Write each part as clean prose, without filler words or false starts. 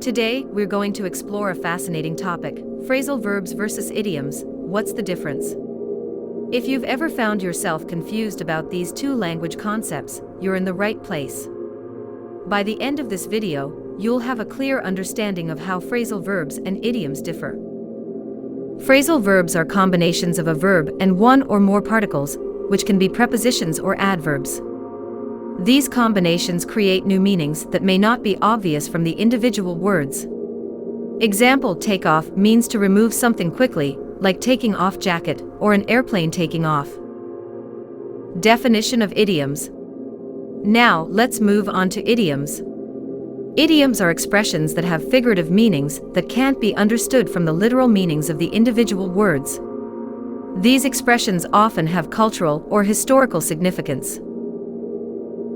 Today, we're going to explore a fascinating topic: phrasal verbs versus idioms. What's the difference? If you've ever found yourself confused about these two language concepts, you're in the right place. By the end of this video, you'll have a clear understanding of how phrasal verbs and idioms differ. Phrasal verbs are combinations of a verb and one or more particles, which can be prepositions or adverbs. These combinations create new meanings that may not be obvious from the individual words. Example: take off means to remove something quickly, like taking off jacket, or an airplane taking off. Definition of idioms. Now, let's move on to idioms. Idioms are expressions that have figurative meanings that can't be understood from the literal meanings of the individual words. These expressions often have cultural or historical significance.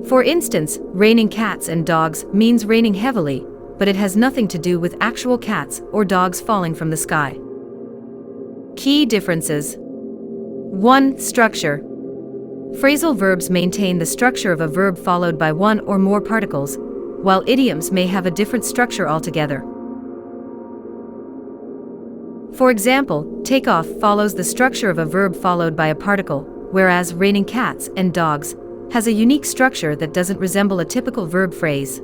For instance, raining cats and dogs means raining heavily, but it has nothing to do with actual cats or dogs falling from the sky. Key differences. 1. Structure. Phrasal verbs maintain the structure of a verb followed by one or more particles, while idioms may have a different structure altogether. For example, take off follows the structure of a verb followed by a particle, whereas raining cats and dogs has a unique structure that doesn't resemble a typical verb phrase.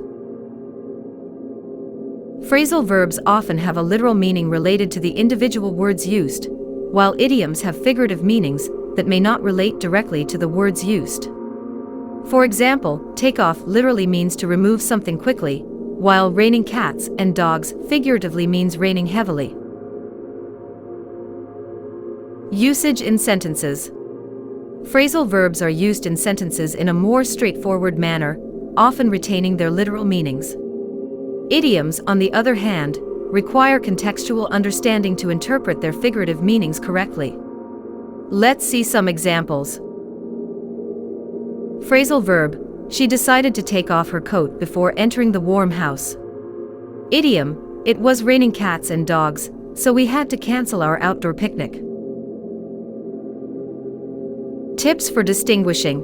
Phrasal verbs often have a literal meaning related to the individual words used, while idioms have figurative meanings that may not relate directly to the words used. For example, take off literally means to remove something quickly, while raining cats and dogs figuratively means raining heavily. Usage in sentences. Phrasal verbs are used in sentences in a more straightforward manner, often retaining their literal meanings. Idioms, on the other hand, require contextual understanding to interpret their figurative meanings correctly. Let's see some examples. Phrasal verb: she decided to take off her coat before entering the warm house. Idiom: it was raining cats and dogs, so we had to cancel our outdoor picnic. Tips for distinguishing.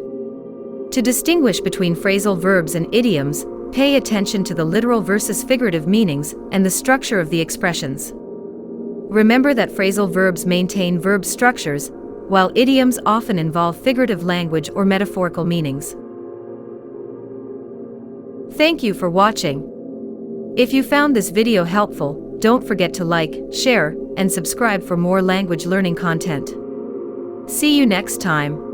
To distinguish between phrasal verbs and idioms, pay attention to the literal versus figurative meanings and the structure of the expressions. Remember that phrasal verbs maintain verb structures, while idioms often involve figurative language or metaphorical meanings. Thank you for watching. If you found this video helpful, don't forget to like, share, and subscribe for more language learning content. See you next time.